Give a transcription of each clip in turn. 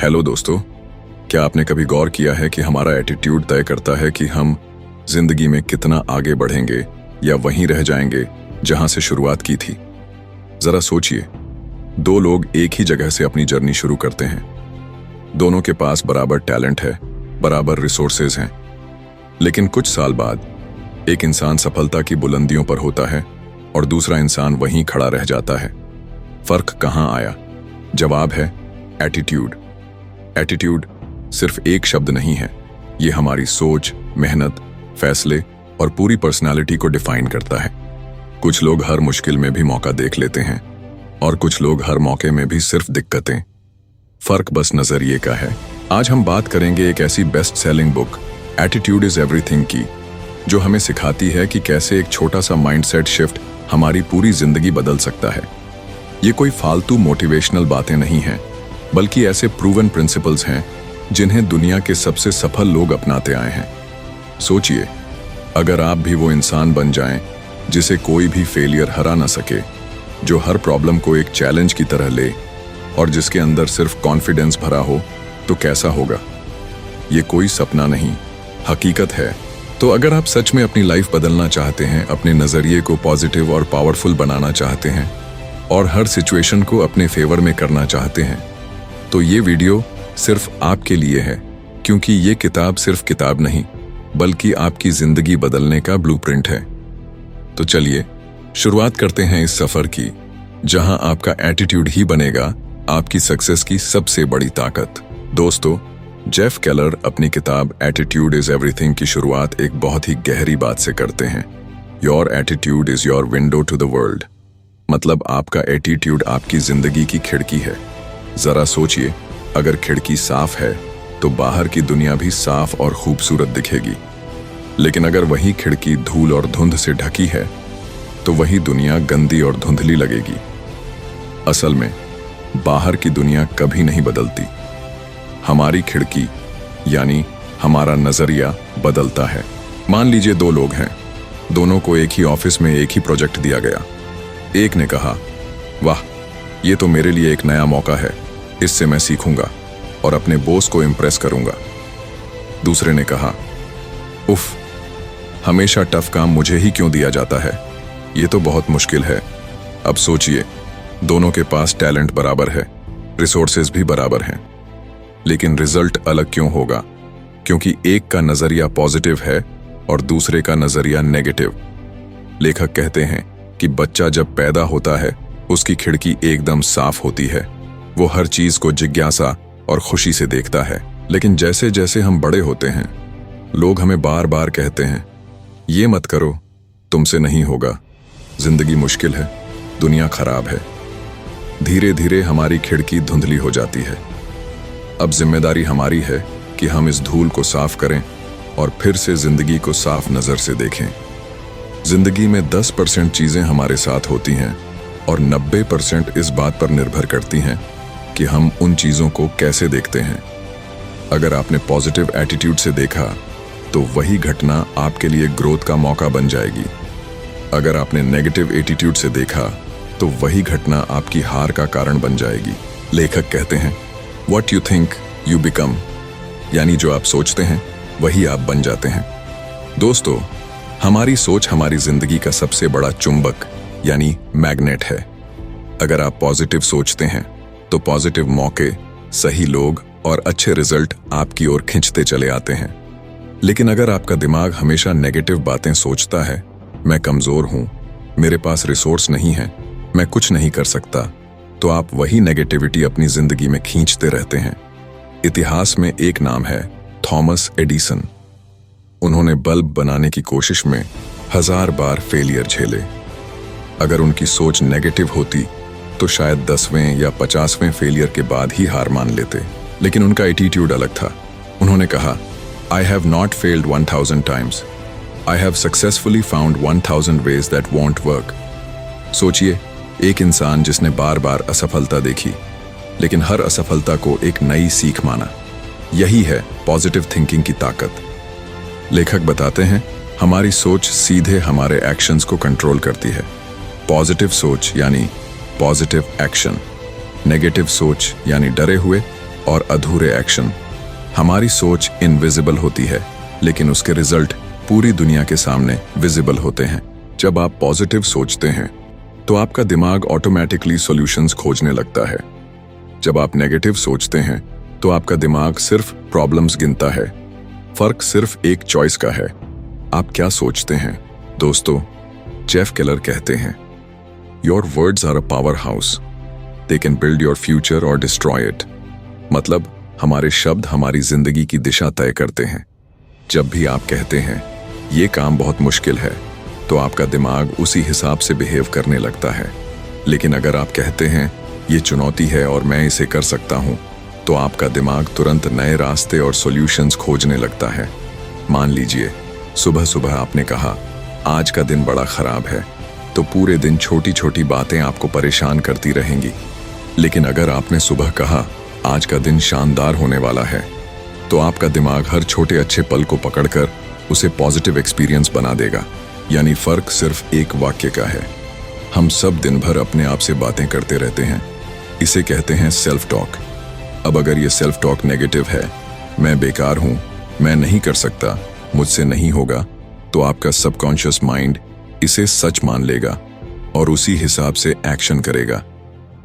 Hello दोस्तों, क्या आपने कभी गौर किया है कि हमारा एटीट्यूड तय करता है कि हम जिंदगी में कितना आगे बढ़ेंगे या वहीं रह जाएंगे जहां से शुरुआत की थी। जरा सोचिए, दो लोग एक ही जगह से अपनी जर्नी शुरू करते हैं। दोनों के पास बराबर टैलेंट है, बराबर रिसोर्सेज हैं, लेकिन कुछ साल बाद एक इंसान सफलता की बुलंदियों पर होता है और दूसरा इंसान वहीं खड़ा रह जाता है। फर्क कहां आया? जवाब है एटीट्यूड। एटीट्यूड सिर्फ एक शब्द नहीं है, ये हमारी सोच, मेहनत, फैसले और पूरी पर्सनालिटी को डिफाइन करता है। कुछ लोग हर मुश्किल में भी मौका देख लेते हैं और कुछ लोग हर मौके में भी सिर्फ दिक्कतें। फर्क बस नजरिए का है। आज हम बात करेंगे एक ऐसी best selling book attitude is everything की, जो हमें सिखाती है कि कैसे एक छोटा सा माइंडसेट शिफ्ट हमारी पूरी जिंदगी बदल सकता है। ये कोई फालतू मोटिवेशनल बातें नहीं हैं, बल्कि ऐसे प्रूवन प्रिंसिपल्स हैं जिन्हें दुनिया के सबसे सफल लोग अपनाते आए हैं। सोचिए, अगर आप भी वो इंसान बन जाएं जिसे कोई भी फेलियर हरा ना सके, जो हर प्रॉब्लम को एक चैलेंज की तरह ले और जिसके अंदर सिर्फ कॉन्फिडेंस भरा हो, तो कैसा होगा? ये कोई सपना नहीं, हकीकत है। तो अगर आप सच में अपनी लाइफ बदलना चाहते हैं, अपने नजरिए को पॉजिटिव और पावरफुल बनाना चाहते हैं और हर सिचुएशन को अपने फेवर में करना चाहते हैं, तो ये वीडियो सिर्फ आपके लिए है, क्योंकि ये किताब सिर्फ किताब नहीं, बल्कि आपकी जिंदगी बदलने का ब्लूप्रिंट है। तो चलिए शुरुआत करते हैं इस सफर की, जहां आपका एटीट्यूड ही बनेगा आपकी सक्सेस की सबसे बड़ी ताकत। दोस्तों, जेफ केलर अपनी किताब एटीट्यूड इज एवरीथिंग की शुरुआत एक बहुत ही गहरी बात से करते हैं। Your attitude is your window to the world. मतलब आपका एटीट्यूड आपकी जिंदगी की खिड़की है। जरा सोचिए, अगर खिड़की साफ है तो बाहर की दुनिया भी साफ और खूबसूरत दिखेगी, लेकिन अगर वही खिड़की धूल और धुंध से ढकी है तो वही दुनिया गंदी और धुंधली लगेगी। असल में बाहर की दुनिया कभी नहीं बदलती, हमारी खिड़की यानी हमारा नजरिया बदलता है। मान लीजिए दो लोग हैं, दोनों को एक ही ऑफिस में एक ही प्रोजेक्ट दिया गया। एक ने कहा, वाह, ये तो मेरे लिए एक नया मौका है, इससे मैं सीखूंगा और अपने बॉस को इम्प्रेस करूंगा। दूसरे ने कहा, उफ, हमेशा टफ काम मुझे ही क्यों दिया जाता है, ये तो बहुत मुश्किल है। अब सोचिए, दोनों के पास टैलेंट बराबर है, रिसोर्सेज भी बराबर हैं, लेकिन रिजल्ट अलग क्यों होगा? क्योंकि एक का नजरिया पॉजिटिव है और दूसरे का नजरिया नेगेटिव। लेखक कहते हैं कि बच्चा जब पैदा होता है उसकी खिड़की एकदम साफ होती है, वो हर चीज को जिज्ञासा और खुशी से देखता है। लेकिन जैसे जैसे हम बड़े होते हैं, लोग हमें बार बार कहते हैं, ये मत करो, तुमसे नहीं होगा, जिंदगी मुश्किल है, दुनिया खराब है। धीरे धीरे हमारी खिड़की धुंधली हो जाती है। अब जिम्मेदारी हमारी है कि हम इस धूल को साफ करें और फिर से जिंदगी को साफ नजर से देखें। जिंदगी में 10% चीजें हमारे साथ होती हैं और 90% इस बात पर निर्भर करती हैं कि हम उन चीजों को कैसे देखते हैं। अगर आपने पॉजिटिव एटीट्यूड से देखा तो वही घटना आपके लिए ग्रोथ का मौका बन जाएगी। अगर आपने नेगेटिव एटीट्यूड से देखा तो वही घटना आपकी हार का कारण बन जाएगी। लेखक कहते हैं, what you think you become, यानी जो आप सोचते हैं वही आप बन जाते हैं। दोस्तों, हमारी सोच हमारी जिंदगी का सबसे बड़ा चुंबक यानी मैग्नेट है। अगर आप पॉजिटिव सोचते हैं तो पॉजिटिव मौके, सही लोग और अच्छे रिजल्ट आपकी ओर खींचते चले आते हैं। लेकिन अगर आपका दिमाग हमेशा नेगेटिव बातें सोचता है, मैं कमजोर हूं, मेरे पास रिसोर्स नहीं है, मैं कुछ नहीं कर सकता, तो आप वही नेगेटिविटी अपनी जिंदगी में खींचते रहते हैं। इतिहास में एक नाम है थॉमस एडिसन। उन्होंने बल्ब बनाने की कोशिश में 1000 बार फेलियर झेले। अगर उनकी सोच नेगेटिव होती तो शायद 10वें या 50वें फेलियर के बाद ही हार मान लेते, लेकिन उनका एटीट्यूड अलग था। उन्होंने कहा, I have not failed 1000 times. I have successfully found 1000 ways that won't work. सोचिए, एक इंसान जिसने बार बार असफलता देखी, लेकिन हर असफलता को एक नई सीख माना। यही है पॉजिटिव थिंकिंग की ताकत। लेखक बताते हैं, हमारी सोच सीधे हमारे एक्शंस को कंट्रोल करती है। पॉजिटिव सोच यानी पॉजिटिव एक्शन, नेगेटिव सोच यानी डरे हुए और अधूरे एक्शन। हमारी सोच इनविजिबल होती है, लेकिन उसके रिजल्ट पूरी दुनिया के सामने विजिबल होते हैं। जब आप पॉजिटिव सोचते हैं तो आपका दिमाग ऑटोमेटिकली सॉल्यूशंस खोजने लगता है। जब आप नेगेटिव सोचते हैं तो आपका दिमाग सिर्फ प्रॉब्लम्स गिनता है। फर्क सिर्फ एक चॉइस का है, आप क्या सोचते हैं। दोस्तों, जेफ केलर कहते हैं, your words are a power house, they can build your future और डिस्ट्रॉय इट। मतलब हमारे शब्द हमारी जिंदगी की दिशा तय करते हैं। जब भी आप कहते हैं ये काम बहुत मुश्किल है, तो आपका दिमाग उसी हिसाब से बिहेव करने लगता है। लेकिन अगर आप कहते हैं ये चुनौती है और मैं इसे कर सकता हूं, तो आपका दिमाग तुरंत नए रास्ते और सॉल्यूशंस खोजने लगता है। मान लीजिए सुबह सुबह आपने कहा आज का दिन बड़ा खराब है, तो पूरे दिन छोटी छोटी बातें आपको परेशान करती रहेंगी। लेकिन अगर आपने सुबह कहा आज का दिन शानदार होने वाला है, तो आपका दिमाग हर छोटे अच्छे पल को पकड़कर उसे पॉजिटिव एक्सपीरियंस बना देगा। यानी फर्क सिर्फ एक वाक्य का है। हम सब दिन भर अपने आप से बातें करते रहते हैं, इसे कहते हैं सेल्फ टॉक। अब अगर ये सेल्फ टॉक नेगेटिव है, मैं बेकार हूं, मैं नहीं कर सकता, मुझसे नहीं होगा, तो आपका सबकॉन्शियस माइंड इसे सच मान लेगा और उसी हिसाब से एक्शन करेगा।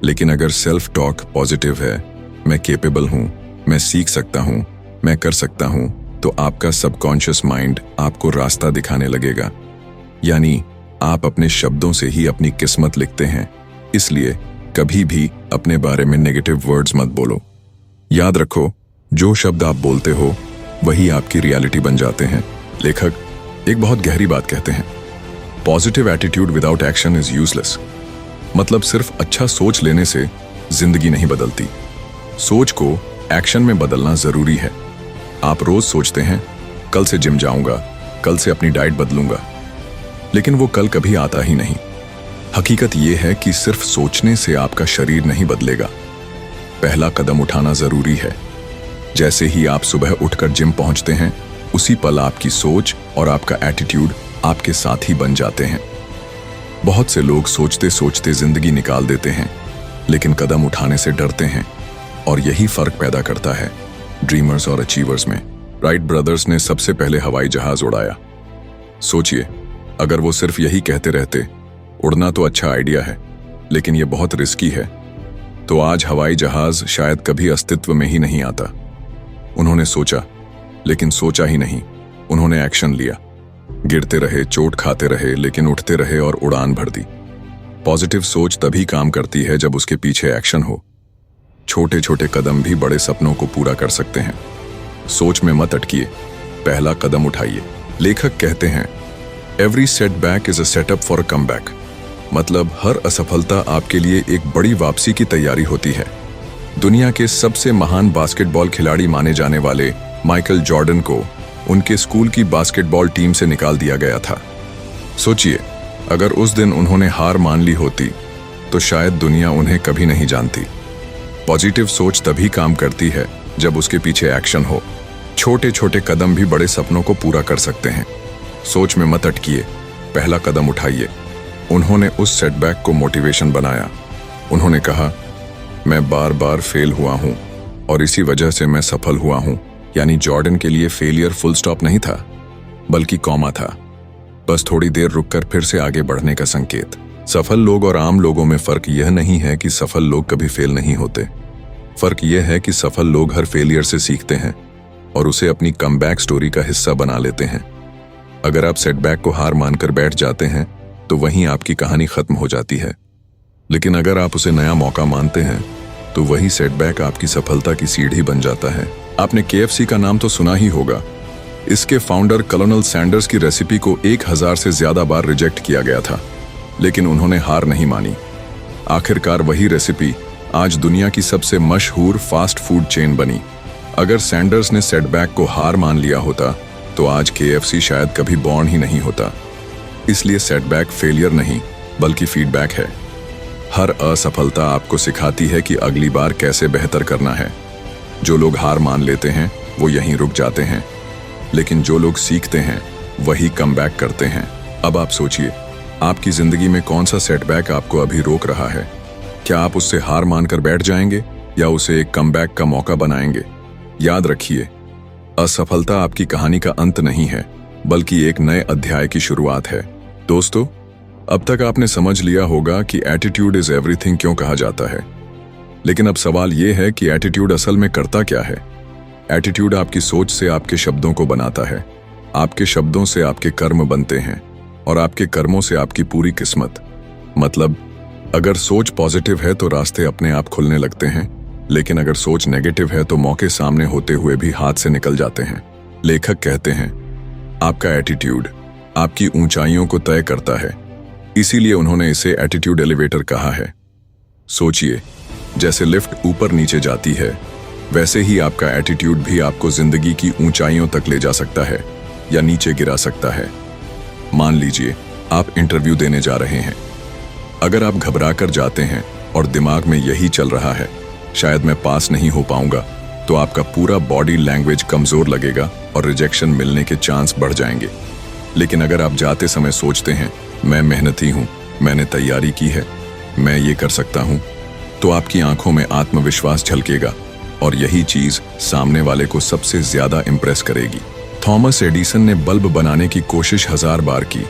लेकिन अगर सेल्फ टॉक पॉजिटिव है, मैं केपेबल हूं, मैं सीख सकता हूं, मैं कर सकता हूं, तो आपका सबकॉन्शियस माइंड आपको रास्ता दिखाने लगेगा। यानी आप अपने शब्दों से ही अपनी किस्मत लिखते हैं। इसलिए कभी भी अपने बारे में नेगेटिव वर्ड्स मत बोलो। याद रखो, जो शब्द आप बोलते हो वही आपकी रियलिटी बन जाते हैं। लेखक एक बहुत गहरी बात कहते हैं, positive attitude without action is useless. मतलब सिर्फ अच्छा सोच लेने से जिंदगी नहीं बदलती, सोच को एक्शन में बदलना जरूरी है। आप रोज सोचते हैं कल से जिम जाऊंगा, कल से अपनी डाइट बदलूंगा, लेकिन वो कल कभी आता ही नहीं। हकीकत यह है कि सिर्फ सोचने से आपका शरीर नहीं बदलेगा, पहला कदम उठाना जरूरी है। जैसे ही आप सुबह उठकर जिम पहुंचते हैं, उसी पल आपकी सोच और आपका एटीट्यूड आपके साथ ही बन जाते हैं। बहुत से लोग सोचते सोचते जिंदगी निकाल देते हैं, लेकिन कदम उठाने से डरते हैं, और यही फर्क पैदा करता है ड्रीमर्स और अचीवर्स में। राइट ब्रदर्स ने सबसे पहले हवाई जहाज उड़ाया। सोचिए, अगर वो सिर्फ यही कहते रहते, उड़ना तो अच्छा आइडिया है लेकिन ये बहुत रिस्की है, तो आज हवाई जहाज शायद कभी अस्तित्व में ही नहीं आता। उन्होंने सोचा, लेकिन सोचा ही नहीं, उन्होंने एक्शन लिया। गिरते रहे, चोट खाते रहे, लेकिन उठते रहे और उड़ान भर दी। पॉजिटिव सोच तभी काम करती है जब उसके पीछे एक्शन हो। छोटे छोटे कदम भी बड़े सपनों को पूरा कर सकते हैं। सोच में मत अटकिए, पहला कदम उठाइए। लेखक कहते हैं, every setback is a setup for a comeback. मतलब हर असफलता आपके लिए एक बड़ी वापसी की तैयारी होती है। दुनिया के सबसे महान बास्केटबॉल खिलाड़ी माने जाने वाले माइकल जॉर्डन को उनके स्कूल की बास्केटबॉल टीम से निकाल दिया गया था। सोचिए, अगर उस दिन उन्होंने हार मान ली होती तो शायद दुनिया उन्हें कभी नहीं जानती। पॉजिटिव सोच तभी काम करती है जब उसके पीछे एक्शन हो। छोटे छोटे कदम भी बड़े सपनों को पूरा कर सकते हैं। सोच में मत अटकिए, पहला कदम उठाइए। उन्होंने उस सेटबैक को मोटिवेशन बनाया। उन्होंने कहा, मैं बार बार फेल हुआ हूं और इसी वजह से मैं सफल हुआ हूं। यानी जॉर्डन के लिए फेलियर फुल स्टॉप नहीं था, बल्कि कॉमा था, बस थोड़ी देर रुककर फिर से आगे बढ़ने का संकेत। सफल लोग और आम लोगों में फर्क यह नहीं है कि सफल लोग कभी फेल नहीं होते। फर्क यह है कि सफल लोग हर फेलियर से सीखते हैं और उसे अपनी कमबैक स्टोरी का हिस्सा बना लेते हैं। अगर आप सेटबैक को हार मानकर बैठ जाते हैं तो वहीं आपकी कहानी खत्म हो जाती है। लेकिन अगर आप उसे नया मौका मानते हैं तो वही सेटबैक आपकी सफलता की सीढ़ी बन जाता है। आपने KFC का नाम तो सुना ही होगा। इसके फाउंडर कर्नल सैंडर्स की रेसिपी को 1000 से ज्यादा बार रिजेक्ट किया गया था, लेकिन उन्होंने हार नहीं मानी। आखिरकार वही रेसिपी आज दुनिया की सबसे मशहूर फास्ट फूड चेन बनी। अगर सैंडर्स ने सेटबैक को हार मान लिया होता तो आज KFC शायद कभी बॉर्न ही नहीं होता। इसलिए सेटबैक फेलियर नहीं बल्कि फीडबैक है। हर असफलता आपको सिखाती है कि अगली बार कैसे बेहतर करना है। जो लोग हार मान लेते हैं वो यहीं रुक जाते हैं, लेकिन जो लोग सीखते हैं वही कमबैक करते हैं। अब आप सोचिए, आपकी जिंदगी में कौन सा सेटबैक आपको अभी रोक रहा है? क्या आप उससे हार मानकर बैठ जाएंगे या उसे एक कमबैक का मौका बनाएंगे? याद रखिए, असफलता आपकी कहानी का अंत नहीं है, बल्कि एक नए अध्याय की शुरुआत है। दोस्तों, अब तक आपने समझ लिया होगा कि एटीट्यूड इज एवरीथिंग क्यों कहा जाता है। लेकिन अब सवाल यह है कि एटीट्यूड असल में करता क्या है। एटीट्यूड आपकी सोच से आपके शब्दों को बनाता है, आपके शब्दों से आपके कर्म बनते हैं और आपके कर्मों से आपकी पूरी किस्मत। मतलब, अगर सोच पॉजिटिव है तो रास्ते अपने आप खुलने लगते हैं, लेकिन अगर सोच नेगेटिव है तो मौके सामने होते हुए भी हाथ से निकल जाते हैं। लेखक कहते हैं, आपका एटीट्यूड आपकी ऊंचाइयों को तय करता है, इसीलिए उन्होंने इसे एटीट्यूड एलिवेटर कहा है। सोचिए, जैसे लिफ्ट ऊपर नीचे जाती है, वैसे ही आपका एटीट्यूड भी आपको जिंदगी की ऊंचाइयों तक ले जा सकता है या नीचे गिरा सकता है। मान लीजिए आप इंटरव्यू देने जा रहे हैं। अगर आप घबरा कर जाते हैं और दिमाग में यही चल रहा है, शायद मैं पास नहीं हो पाऊंगा, तो आपका पूरा बॉडी लैंग्वेज कमजोर लगेगा और रिजेक्शन मिलने के चांस बढ़ जाएंगे। लेकिन अगर आप जाते समय सोचते हैं, मैं मेहनती हूं, मैंने तैयारी की है, मैं ये कर सकता हूं, तो आपकी आंखों में आत्मविश्वास झलकेगा और यही चीज सामने वाले को सबसे ज्यादा इंप्रेस करेगी। थॉमस एडिसन ने बल्ब बनाने की कोशिश 1000 बार की।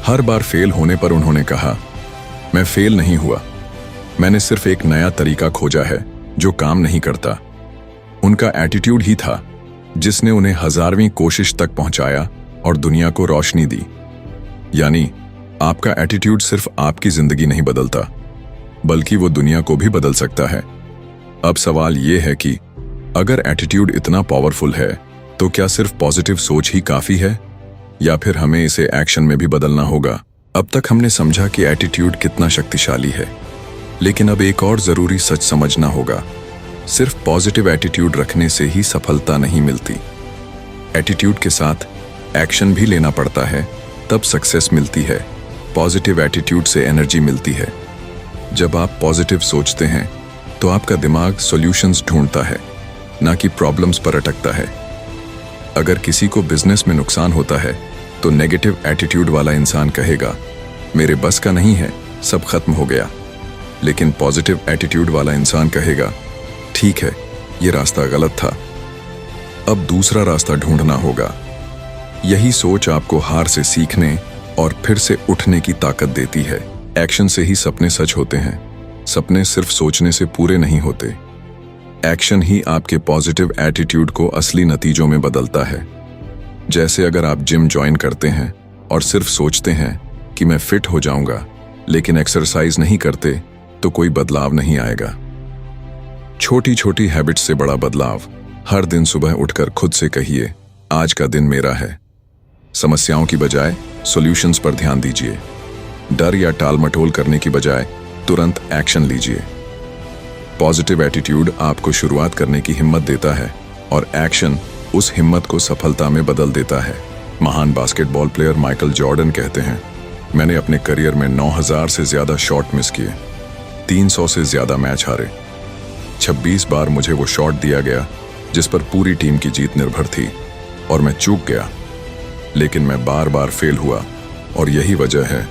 हर बार फेल होने पर उन्होंने कहा, मैं फेल नहीं हुआ, मैंने सिर्फ एक नया तरीका खोजा है जो काम नहीं करता। उनका एटीट्यूड ही था जिसने उन्हें 1000वीं कोशिश तक पहुंचाया और दुनिया को रोशनी दी। यानी आपका एटीट्यूड सिर्फ आपकी जिंदगी नहीं बदलता, बल्कि वो दुनिया को भी बदल सकता है। अब सवाल ये है कि अगर एटीट्यूड इतना पावरफुल है, तो क्या सिर्फ पॉजिटिव सोच ही काफी है या फिर हमें इसे एक्शन में भी बदलना होगा? अब तक हमने समझा कि एटीट्यूड कितना शक्तिशाली है, लेकिन अब एक और जरूरी सच समझना होगा। सिर्फ पॉजिटिव एटीट्यूड रखने से ही सफलता नहीं मिलती। एटीट्यूड के साथ एक्शन भी लेना पड़ता है, तब सक्सेस मिलती है। पॉजिटिव एटीट्यूड से एनर्जी मिलती है। जब आप पॉजिटिव सोचते हैं तो आपका दिमाग सॉल्यूशंस ढूंढता है, ना कि प्रॉब्लम्स पर अटकता है। अगर किसी को बिजनेस में नुकसान होता है तो नेगेटिव एटीट्यूड वाला इंसान कहेगा, मेरे बस का नहीं है, सब खत्म हो गया। लेकिन पॉजिटिव एटीट्यूड वाला इंसान कहेगा, ठीक है, ये रास्ता गलत था, अब दूसरा रास्ता ढूंढना होगा। यही सोच आपको हार से सीखने और फिर से उठने की ताकत देती है। एक्शन से ही सपने सच होते हैं। सपने सिर्फ सोचने से पूरे नहीं होते। एक्शन ही आपके पॉजिटिव एटीट्यूड को असली नतीजों में बदलता है। जैसे अगर आप जिम ज्वाइन करते हैं और सिर्फ सोचते हैं कि मैं फिट हो जाऊंगा, लेकिन एक्सरसाइज नहीं करते, तो कोई बदलाव नहीं आएगा। छोटी छोटी हैबिट से बड़ा बदलाव। हर दिन सुबह उठकर खुद से कहिए, आज का दिन मेरा है। समस्याओं की बजाय सॉल्यूशंस पर ध्यान दीजिए। डर या टालमटोल करने की बजाय तुरंत एक्शन लीजिए। पॉजिटिव एटीट्यूड आपको शुरुआत करने की हिम्मत देता है और एक्शन उस हिम्मत को सफलता में बदल देता है। महान बास्केटबॉल प्लेयर माइकल जॉर्डन कहते हैं, मैंने अपने करियर में 9000 से ज्यादा शॉट मिस किए, 300 से ज्यादा मैच हारे। 26 बार मुझे वो शॉट दिया गया जिस पर पूरी टीम की जीत निर्भर थी और मैं चूक गया, लेकिन मैं बार बार फेल हुआ और यही वजह है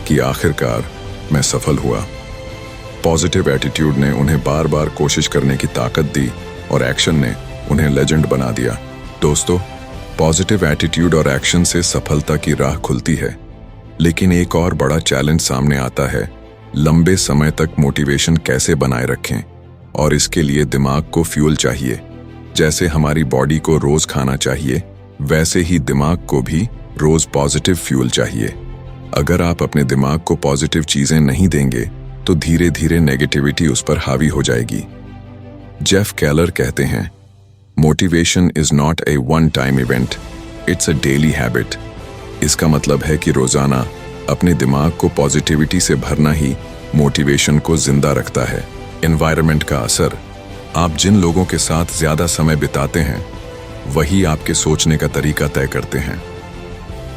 कि आखिरकार मैं सफल हुआ। पॉजिटिव एटीट्यूड ने उन्हें बार बार कोशिश करने की ताकत दी और एक्शन ने उन्हें लेजेंड बना दिया। दोस्तों, पॉजिटिव एटीट्यूड और एक्शन से सफलता की राह खुलती है, लेकिन एक और बड़ा चैलेंज सामने आता है, लंबे समय तक मोटिवेशन कैसे बनाए रखें। और इसके लिए दिमाग को फ्यूल चाहिए। जैसे हमारी बॉडी को रोज खाना चाहिए, वैसे ही दिमाग को भी रोज पॉजिटिव फ्यूल चाहिए। अगर आप अपने दिमाग को पॉजिटिव चीजें नहीं देंगे तो धीरे धीरे नेगेटिविटी उस पर हावी हो जाएगी। जेफ केलर कहते हैं, motivation is not a one time event, it's a daily habit. इसका मतलब है कि रोजाना अपने दिमाग को पॉजिटिविटी से भरना ही मोटिवेशन को जिंदा रखता है। एनवायरनमेंट का असर। आप जिन लोगों के साथ ज्यादा समय बिताते हैं, वही आपके सोचने का तरीका तय करते हैं।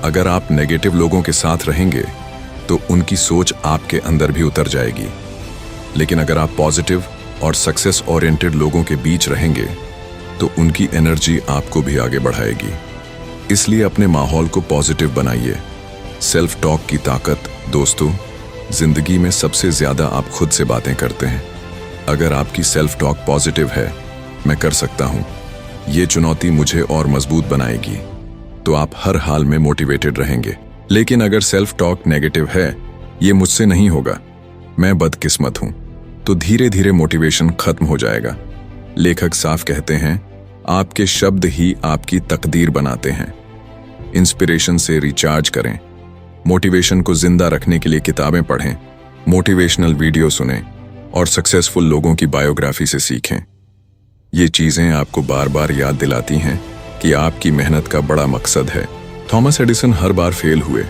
अगर आप नेगेटिव लोगों के साथ रहेंगे तो उनकी सोच आपके अंदर भी उतर जाएगी, लेकिन अगर आप पॉजिटिव और सक्सेस ओरिएंटेड लोगों के बीच रहेंगे तो उनकी एनर्जी आपको भी आगे बढ़ाएगी। इसलिए अपने माहौल को पॉजिटिव बनाइए। सेल्फ टॉक की ताकत। दोस्तों, जिंदगी में सबसे ज्यादा आप खुद से बातें करते हैं। अगर आपकी सेल्फ टॉक पॉजिटिव है, मैं कर सकता हूं, ये चुनौती मुझे और मजबूत बनाएगी, तो आप हर हाल में मोटिवेटेड रहेंगे। लेकिन अगर सेल्फ टॉक नेगेटिव है, ये मुझसे नहीं होगा, मैं बदकिस्मत हूं, तो धीरे धीरे मोटिवेशन खत्म हो जाएगा। लेखक साफ कहते हैं, आपके शब्द ही आपकी तकदीर बनाते हैं। इंस्पिरेशन से रिचार्ज करें, मोटिवेशन को जिंदा रखने के लिए किताबें पढ़ें, मोटिवेशनल वीडियो सुनें और सक्सेसफुल लोगों की बायोग्राफी से सीखें। ये चीजें आपको बार बार याद दिलाती हैं कि आपकी मेहनत का बड़ा मकसद है। थॉमस एडिसन हर बार फेल हुए,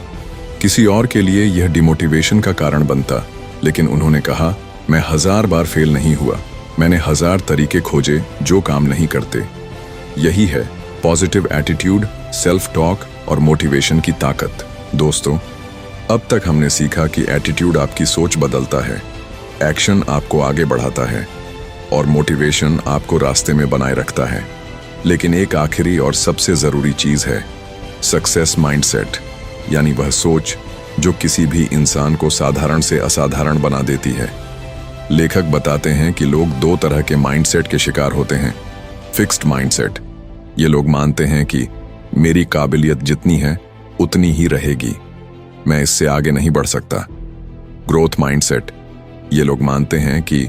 किसी और के लिए यह डिमोटिवेशन का कारण बनता, लेकिन उन्होंने कहा, मैं 1000 बार फेल नहीं हुआ, मैंने 1000 तरीके खोजे जो काम नहीं करते। यही है पॉजिटिव एटीट्यूड, सेल्फ टॉक और मोटिवेशन की ताकत। दोस्तों, अब तक हमने सीखा कि एटीट्यूड आपकी सोच बदलता है, एक्शन आपको आगे बढ़ाता है और मोटिवेशन आपको रास्ते में बनाए रखता है। लेकिन एक आखिरी और सबसे जरूरी चीज है सक्सेस माइंडसेट, यानी वह सोच जो किसी भी इंसान को साधारण से असाधारण बना देती है। लेखक बताते हैं कि लोग 2 तरह के माइंडसेट के शिकार होते हैं। फिक्स्ड माइंडसेट, ये लोग मानते हैं कि मेरी काबिलियत जितनी है उतनी ही रहेगी, मैं इससे आगे नहीं बढ़ सकता। ग्रोथ माइंडसेट, ये लोग मानते हैं कि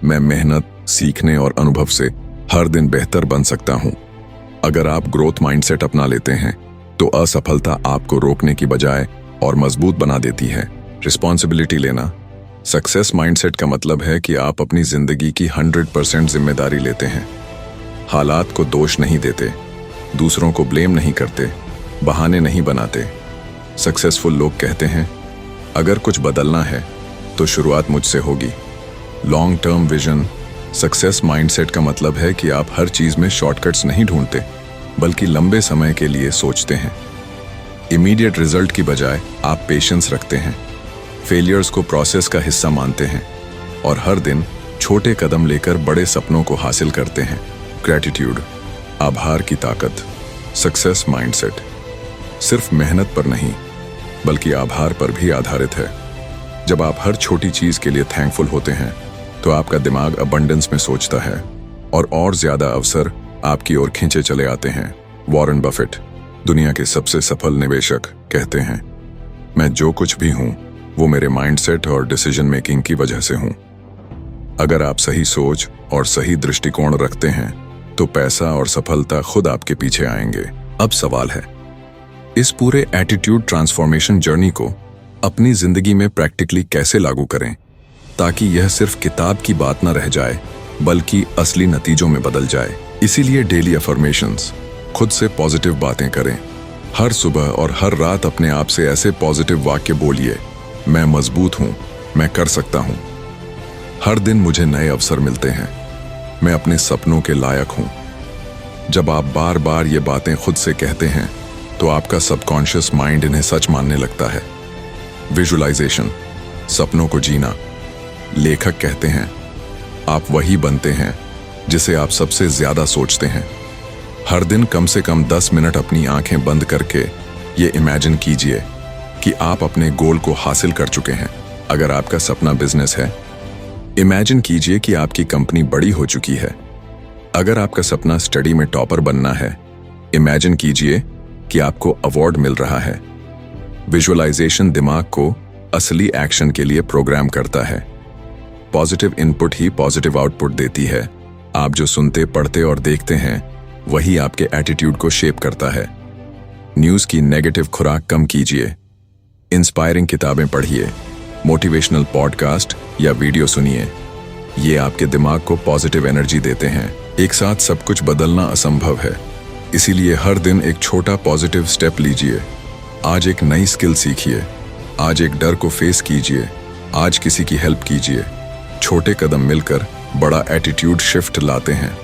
मैं मेहनत, सीखने और अनुभव से हर दिन बेहतर बन सकता हूं। अगर आप ग्रोथ माइंडसेट अपना लेते हैं तो असफलता आपको रोकने की बजाय और मजबूत बना देती है। रिस्पॉन्सिबिलिटी लेना, सक्सेस माइंडसेट का मतलब है कि आप अपनी जिंदगी की 100% जिम्मेदारी लेते हैं, हालात को दोष नहीं देते, दूसरों को ब्लेम नहीं करते, बहाने नहीं बनाते। सक्सेसफुल लोग कहते हैं, अगर कुछ बदलना है तो शुरुआत मुझसे होगी। Long term vision, success mindset का मतलब है कि आप हर चीज में शॉर्टकट्स नहीं ढूंढते, बल्कि लंबे समय के लिए सोचते हैं। इमीडिएट रिजल्ट की बजाय आप पेशेंस रखते हैं, फेलियर्स को प्रोसेस का हिस्सा मानते हैं और हर दिन छोटे कदम लेकर बड़े सपनों को हासिल करते हैं। ग्रैटिट्यूड, आभार की ताकत। सक्सेस माइंडसेट सिर्फ मेहनत पर नहीं, बल्कि आभार पर भी आधारित है। जब आप हर छोटी चीज के लिए थैंकफुल होते हैं तो आपका दिमाग अबंडेंस में सोचता है और ज्यादा अवसर आपकी ओर खींचे चले आते हैं। वॉरेन बफेट, दुनिया के सबसे सफल निवेशक, कहते हैं, मैं जो कुछ भी हूं वो मेरे माइंडसेट और डिसीजन मेकिंग की वजह से हूं। अगर आप सही सोच और सही दृष्टिकोण रखते हैं तो पैसा और सफलता खुद आपके पीछे आएंगे। अब सवाल है, इस पूरे एटीट्यूड ट्रांसफॉर्मेशन जर्नी को अपनी जिंदगी में प्रैक्टिकली कैसे लागू करें ताकि यह सिर्फ किताब की बात न रह जाए बल्कि असली नतीजों में बदल जाए। इसीलिए डेली अफर्मेशंस, खुद से पॉजिटिव बातें करें। हर सुबह और हर रात अपने आप से ऐसे पॉजिटिव वाक्य बोलिए, मैं मजबूत हूं, मैं कर सकता हूं, हर दिन मुझे नए अवसर मिलते हैं, मैं अपने सपनों के लायक हूं। जब आप बार बार ये बातें खुद से कहते हैं तो आपका सबकॉन्शियस माइंड इन्हें सच मानने लगता है। विजुअलाइजेशन, सपनों को जीना। लेखक कहते हैं, आप वही बनते हैं जिसे आप सबसे ज्यादा सोचते हैं। हर दिन कम से कम 10 मिनट अपनी आंखें बंद करके ये इमेजिन कीजिए कि आप अपने गोल को हासिल कर चुके हैं। अगर आपका सपना बिजनेस है, इमेजिन कीजिए कि आपकी कंपनी बड़ी हो चुकी है। अगर आपका सपना स्टडी में टॉपर बनना है, इमेजिन कीजिए कि आपको अवार्ड मिल रहा है। विजुअलाइजेशन दिमाग को असली एक्शन के लिए प्रोग्राम करता है। पॉजिटिव इनपुट ही पॉजिटिव आउटपुट देती है। आप जो सुनते, पढ़ते और देखते हैं वही आपके एटीट्यूड को शेप करता है। न्यूज़ की नेगेटिव खुराक कम कीजिए, इंस्पायरिंग किताबें पढ़िए, मोटिवेशनल पॉडकास्ट या वीडियो सुनिए। ये आपके दिमाग को पॉजिटिव एनर्जी देते हैं। एक साथ सब कुछ बदलना असंभव है, इसीलिए हर दिन एक छोटा पॉजिटिव स्टेप लीजिए। आज एक नई स्किल सीखिए, आज एक डर को फेस कीजिए, आज किसी की हेल्प कीजिए। छोटे कदम मिलकर बड़ा एटीट्यूड शिफ्ट लाते हैं।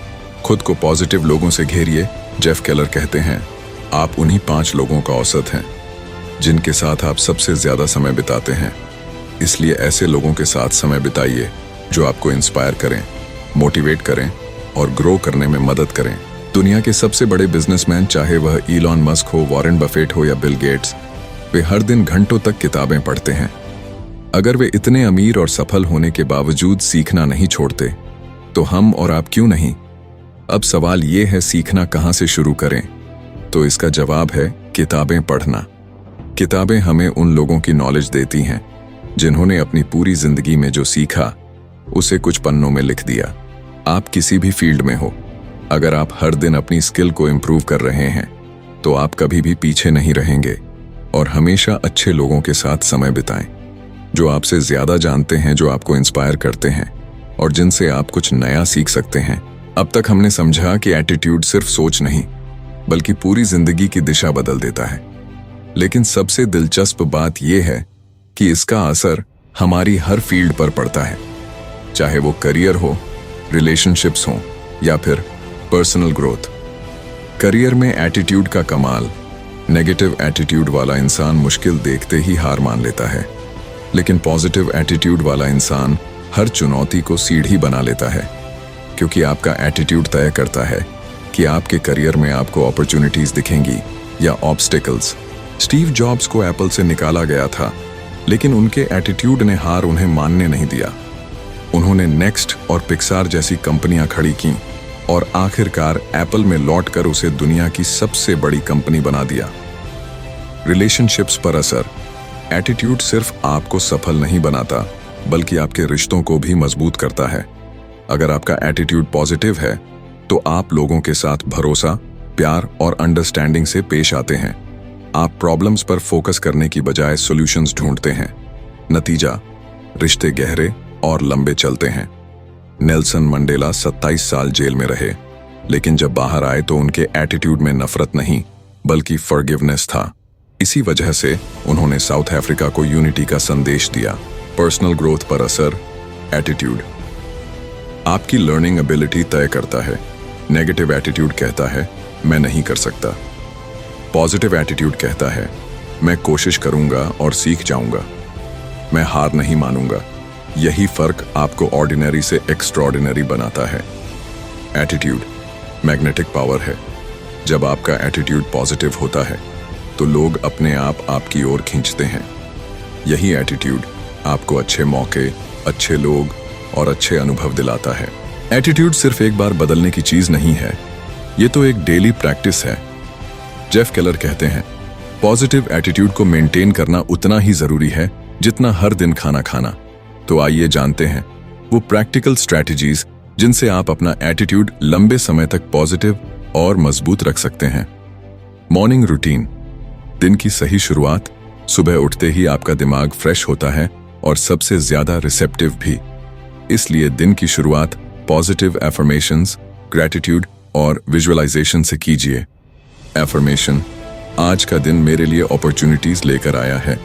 खुद को पॉजिटिव लोगों से घेरिए। जेफ केलर कहते हैं, आप उन्हीं 5 लोगों का औसत हैं जिनके साथ आप सबसे ज्यादा समय बिताते हैं। इसलिए ऐसे लोगों के साथ समय बिताइए जो आपको इंस्पायर करें, मोटिवेट करें और ग्रो करने में मदद करें। दुनिया के सबसे बड़े बिजनेसमैन, चाहे वह इलॉन मस्क हो, वॉरेन बफेट हो या बिल गेट्स, वे हर दिन घंटों तक किताबें पढ़ते हैं। अगर वे इतने अमीर और सफल होने के बावजूद सीखना नहीं छोड़ते, तो हम और आप क्यों नहीं? अब सवाल ये है, सीखना कहाँ से शुरू करें? तो इसका जवाब है किताबें पढ़ना। किताबें हमें उन लोगों की नॉलेज देती हैं जिन्होंने अपनी पूरी जिंदगी में जो सीखा उसे कुछ पन्नों में लिख दिया। आप किसी भी फील्ड में हो, अगर आप हर दिन अपनी स्किल को इम्प्रूव कर रहे हैं तो आप कभी भी पीछे नहीं रहेंगे। और हमेशा अच्छे लोगों के साथ समय बिताएं, जो आपसे ज्यादा जानते हैं, जो आपको इंस्पायर करते हैं और जिनसे आप कुछ नया सीख सकते हैं। अब तक हमने समझा कि एटीट्यूड सिर्फ सोच नहीं बल्कि पूरी जिंदगी की दिशा बदल देता है। लेकिन सबसे दिलचस्प बात यह है कि इसका असर हमारी हर फील्ड पर पड़ता है, चाहे वो करियर हो, रिलेशनशिप्स हो या फिर पर्सनल ग्रोथ। करियर में एटीट्यूड का कमाल, नेगेटिव एटीट्यूड वाला इंसान मुश्किल देखते ही हार मान लेता है, लेकिन पॉजिटिव एटीट्यूड वाला इंसान हर चुनौती को सीढ़ी बना लेता है, क्योंकि आपका एटीट्यूड तय करता है कि आपके करियर में आपको अपॉर्चुनिटीज दिखेंगी या ऑब्स्टिकल्स। स्टीव जॉब्स को एप्पल से निकाला गया था, लेकिन उनके एटीट्यूड ने हार उन्हें मानने नहीं दिया। उन्होंने नेक्स्ट और पिक्सार जैसी कंपनियां खड़ी की और आखिरकार एप्पल में लौटकर उसे दुनिया की सबसे बड़ी कंपनी बना दिया। रिलेशनशिप्स पर असर, एटीट्यूड सिर्फ आपको सफल नहीं बनाता बल्कि आपके रिश्तों को भी मजबूत करता है। अगर आपका एटीट्यूड पॉजिटिव है तो आप लोगों के साथ भरोसा, प्यार और अंडरस्टैंडिंग से पेश आते हैं। आप प्रॉब्लम्स पर फोकस करने की बजाय सॉल्यूशंस ढूंढते हैं। नतीजा, रिश्ते गहरे और लंबे चलते हैं। नेल्सन मंडेला 27 साल जेल में रहे, लेकिन जब बाहर आए तो उनके एटीट्यूड में नफरत नहीं बल्कि फॉरगिवनेस था। इसी वजह से उन्होंने साउथ अफ्रीका को यूनिटी का संदेश दिया। पर्सनल ग्रोथ पर असर, एटीट्यूड आपकी लर्निंग एबिलिटी तय करता है। नेगेटिव एटीट्यूड कहता है मैं नहीं कर सकता। पॉजिटिव एटीट्यूड कहता है मैं कोशिश करूंगा और सीख जाऊंगा, मैं हार नहीं मानूंगा। यही फर्क आपको ऑर्डिनरी से एक्स्ट्राऑर्डिनरी बनाता है। एटीट्यूड मैग्नेटिक पावर है। जब आपका एटीट्यूड पॉजिटिव होता है तो लोग अपने आप आपकी ओर खींचते हैं। यही एटीट्यूड आपको अच्छे मौके, अच्छे लोग और अच्छे अनुभव दिलाता है। एटीट्यूड सिर्फ एक बार बदलने की चीज नहीं है, ये तो एक डेली प्रैक्टिस है। जेफ केलर कहते हैं पॉजिटिव एटीट्यूड को मेंटेन करना उतना ही जरूरी है जितना हर दिन खाना खाना। तो आइए जानते हैं वो प्रैक्टिकल स्ट्रैटेजीज जिनसे आप अपना एटीट्यूड लंबे समय तक पॉजिटिव और मजबूत रख सकते हैं। मॉर्निंग रूटीन, दिन की सही शुरुआत। सुबह उठते ही आपका दिमाग फ्रेश होता है और सबसे ज्यादा रिसेप्टिव भी। इसलिए दिन की शुरुआत पॉजिटिव एफर्मेशंस, ग्रैटिट्यूड और विजुअलाइजेशन से कीजिए। एफर्मेशन, आज का दिन मेरे लिए अपॉर्चुनिटीज लेकर आया है।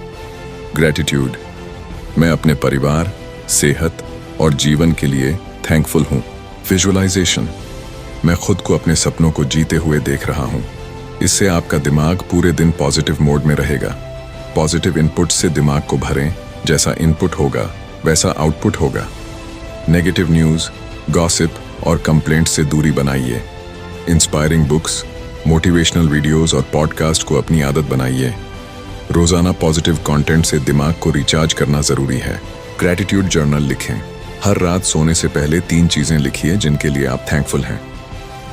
ग्रैटिट्यूड, मैं अपने परिवार, सेहत और जीवन के लिए थैंकफुल हूँ। विजुअलाइजेशन, मैं खुद को अपने सपनों को जीते हुए देख रहा हूँ। इससे आपका दिमाग पूरे दिन पॉजिटिव मोड में रहेगा। पॉजिटिव इनपुट से दिमाग को भरें, जैसा इनपुट होगा वैसा आउटपुट होगा। नेगेटिव न्यूज़, गॉसिप और कंप्लेंट से दूरी बनाइए। इंस्पायरिंग बुक्स, मोटिवेशनल वीडियोस और पॉडकास्ट को अपनी आदत बनाइए। रोजाना पॉजिटिव कंटेंट से दिमाग को रिचार्ज करना जरूरी है। ग्रैटिट्यूड जर्नल लिखें। हर रात सोने से पहले 3 चीजें लिखिए जिनके लिए आप थैंकफुल हैं।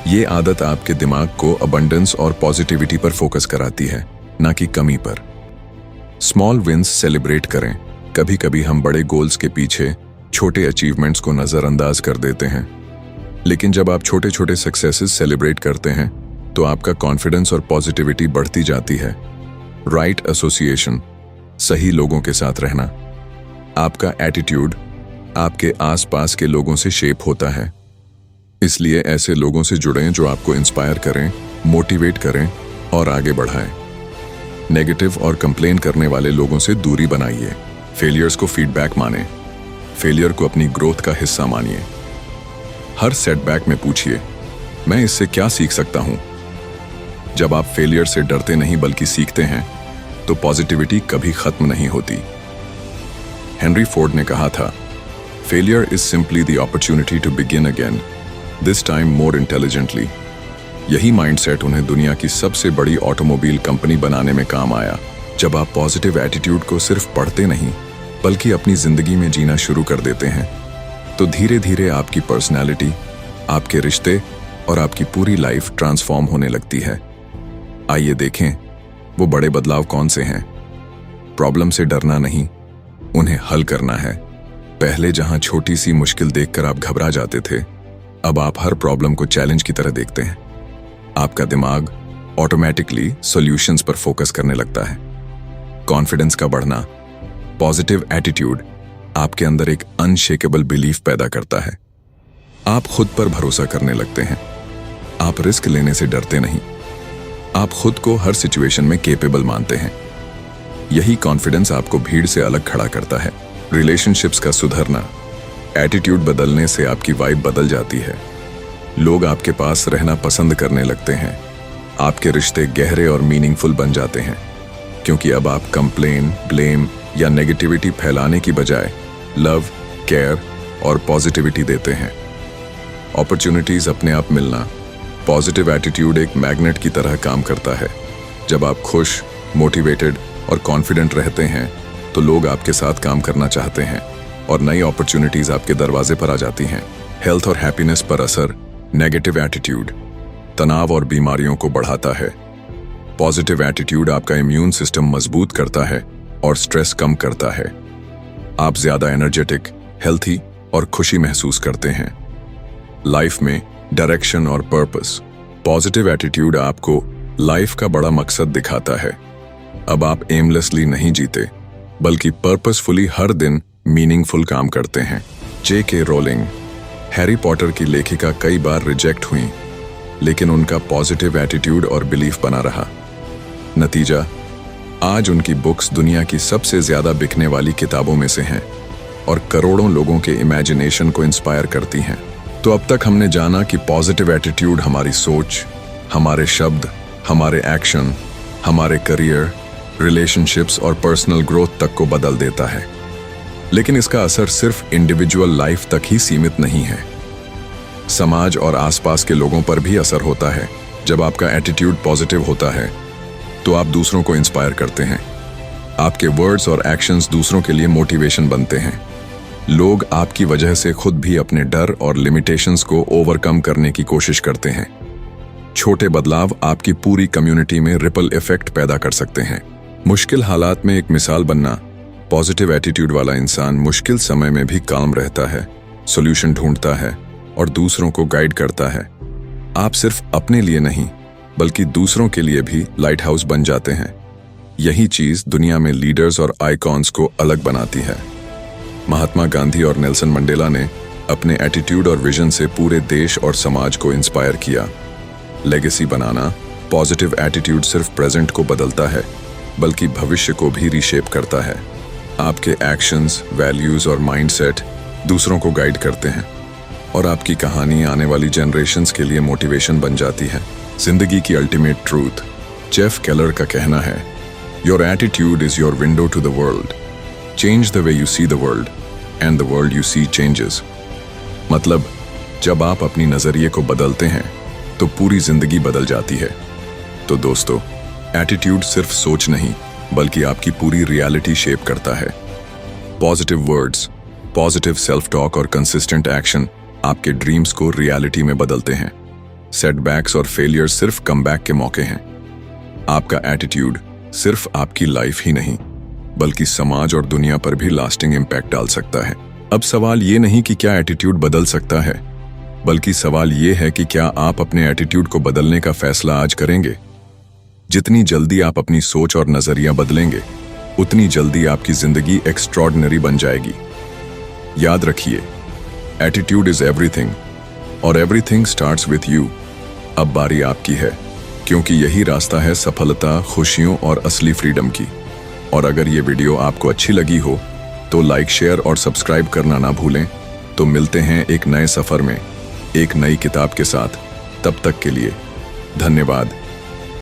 ये आदत आपके दिमाग को अबंडेंस और पॉजिटिविटी पर फोकस कराती है, ना कि कमी पर। स्मॉल विंस सेलिब्रेट करें। कभी कभी हम बड़े गोल्स के पीछे छोटे अचीवमेंट्स को नजरअंदाज कर देते हैं, लेकिन जब आप छोटे छोटे सक्सेसेस सेलिब्रेट करते हैं तो आपका कॉन्फिडेंस और पॉजिटिविटी बढ़ती जाती है। राइट एसोसिएशन, सही लोगों के साथ रहना। आपका एटीट्यूड आपके आसपास के लोगों से शेप होता है, इसलिए ऐसे लोगों से जुड़ें जो आपको इंस्पायर करें, मोटिवेट करें और आगे बढ़ाएं। नेगेटिव और कंप्लेन करने वाले लोगों से दूरी बनाइए। फेलियर्स को फीडबैक मानें। फेलियर को अपनी ग्रोथ का हिस्सा मानिए। हर सेटबैक में पूछिए, मैं इससे क्या सीख सकता हूं? जब आप फेलियर से डरते नहीं बल्कि सीखते हैं तो पॉजिटिविटी कभी खत्म नहीं होती। हेनरी फोर्ड ने कहा था, failure is simply the opportunity to begin again, this time more intelligently. यही माइंडसेट उन्हें दुनिया की सबसे बड़ी ऑटोमोबाइल कंपनी बनाने में काम आया। जब आप पॉजिटिव एटीट्यूड को सिर्फ पढ़ते नहीं बल्कि अपनी जिंदगी में जीना शुरू कर देते हैं, तो धीरे धीरे आपकी पर्सनैलिटी, आपके रिश्ते और आपकी पूरी लाइफ ट्रांसफॉर्म होने लगती है। आइए देखें वो बड़े बदलाव कौन से हैं। प्रॉब्लम से डरना नहीं, उन्हें हल करना है। पहले जहां छोटी सी मुश्किल देखकर आप घबरा जाते थे, अब आप हर प्रॉब्लम को चैलेंज की तरह देखते हैं। आपका दिमाग ऑटोमेटिकली सॉल्यूशंस पर फोकस करने लगता है। कॉन्फिडेंस का बढ़ना, पॉजिटिव एटीट्यूड आपके अंदर एक अनशेकेबल बिलीफ पैदा करता है। आप खुद पर भरोसा करने लगते हैं। आप रिस्क लेने से डरते नहीं, आप खुद को हर सिचुएशन में केपेबल मानते हैं। यही कॉन्फिडेंस आपको भीड़ से अलग खड़ा करता है। रिलेशनशिप्स का सुधरना, एटीट्यूड बदलने से आपकी वाइब बदल जाती है। लोग आपके पास रहना पसंद करने लगते हैं। आपके रिश्ते गहरे और मीनिंगफुल बन जाते हैं, क्योंकि अब आप कंप्लेन, ब्लेम या नेगेटिविटी फैलाने की बजाय लव, केयर और पॉजिटिविटी देते हैं। अपॉर्चुनिटीज अपने आप मिलना, पॉजिटिव एटीट्यूड एक मैग्नेट की तरह काम करता है। जब आप खुश, मोटिवेटेड और कॉन्फिडेंट रहते हैं, तो लोग आपके साथ काम करना चाहते हैं और नई अपॉर्चुनिटीज आपके दरवाजे पर आ जाती हैं। हेल्थ और हैप्पीनेस पर असर, नेगेटिव एटीट्यूड तनाव और बीमारियों को बढ़ाता है। पॉजिटिव एटीट्यूड आपका इम्यून सिस्टम मजबूत करता है और स्ट्रेस कम करता है। आप ज्यादा एनर्जेटिक, हेल्थी और खुशी महसूस करते हैं। लाइफ में डायरेक्शन और पर्पस, पॉजिटिव एटीट्यूड आपको लाइफ का बड़ा मकसद दिखाता है। अब आप एमलेसली नहीं जीते, बल्कि पर्पसफुली हर दिन मीनिंगफुल काम करते हैं। J.K. रोलिंग, हैरी पॉटर की लेखिका, कई बार रिजेक्ट हुई, लेकिन उनका पॉजिटिव एटीट्यूड और बिलीफ बना रहा। नतीजा, आज उनकी बुक्स दुनिया की सबसे ज्यादा बिकने वाली किताबों में से हैं और करोड़ों लोगों के इमेजिनेशन को इंस्पायर करती हैं। तो अब तक हमने जाना कि पॉजिटिव एटीट्यूड हमारी सोच, हमारे शब्द, हमारे एक्शन, हमारे करियर, रिलेशनशिप्स और पर्सनल ग्रोथ तक को बदल देता है। लेकिन इसका असर सिर्फ इंडिविजुअल लाइफ तक ही सीमित नहीं है, समाज और आसपास के लोगों पर भी असर होता है। जब आपका एटीट्यूड पॉजिटिव होता है, तो आप दूसरों को इंस्पायर करते हैं। आपके वर्ड्स और एक्शंस दूसरों के लिए मोटिवेशन बनते हैं। लोग आपकी वजह से खुद भी अपने डर और लिमिटेशंस को ओवरकम करने की कोशिश करते हैं। छोटे बदलाव आपकी पूरी कम्युनिटी में रिपल इफेक्ट पैदा कर सकते हैं। मुश्किल हालात में एक मिसाल बनना, पॉजिटिव एटीट्यूड वाला इंसान मुश्किल समय में भी काम रहता है, सॉल्यूशन ढूंढता है और दूसरों को गाइड करता है। आप सिर्फ अपने लिए नहीं, बल्कि दूसरों के लिए भी लाइट हाउस बन जाते हैं। यही चीज दुनिया में लीडर्स और आइकॉन्स को अलग बनाती है। महात्मा गांधी और नेल्सन मंडेला ने अपने एटीट्यूड और विजन से पूरे देश और समाज को इंस्पायर किया। लेगेसी बनाना, पॉजिटिव एटीट्यूड सिर्फ प्रेजेंट को बदलता है, बल्कि भविष्य को भी रीशेप करता है। आपके एक्शंस, वैल्यूज और माइंडसेट दूसरों को गाइड करते हैं और आपकी कहानी आने वाली जनरेशन्स के लिए मोटिवेशन बन जाती है। जिंदगी की अल्टीमेट ट्रूथ, जेफ केलर का कहना है, your attitude is your window to the world. Change the way you see the world and the world you see changes. मतलब, जब आप अपनी नजरिए को बदलते हैं, तो पूरी जिंदगी बदल जाती है। तो दोस्तों, एटीट्यूड सिर्फ सोच नहीं, बल्कि आपकी पूरी रियलिटी शेप करता है। Positive words, positive self talk और कंसिस्टेंट एक्शन आपके ड्रीम्स को रियलिटी में बदलते हैं। सेटबैक्स और फेलियर सिर्फ कमबैक के मौके हैं। आपका एटीट्यूड सिर्फ आपकी लाइफ ही नहीं, बल्कि समाज और दुनिया पर भी लास्टिंग इम्पैक्ट डाल सकता है। अब सवाल ये नहीं कि क्या एटीट्यूड बदल सकता है, बल्कि सवाल ये है कि क्या आप अपने एटीट्यूड को बदलने का फैसला आज करेंगे। जितनी जल्दी आप अपनी सोच और नजरिया बदलेंगे, उतनी जल्दी आपकी जिंदगी एक्स्ट्रॉर्डिनरी बन जाएगी। याद रखिए, एटीट्यूड इज एवरीथिंग और एवरीथिंग स्टार्ट्स विथ यू। अब बारी आपकी है, क्योंकि यही रास्ता है सफलता, खुशियों और असली फ्रीडम की। और अगर ये वीडियो आपको अच्छी लगी हो, तो लाइक, शेयर और सब्सक्राइब करना ना भूलें। तो मिलते हैं एक नए सफर में, एक नई किताब के साथ। तब तक के लिए धन्यवाद।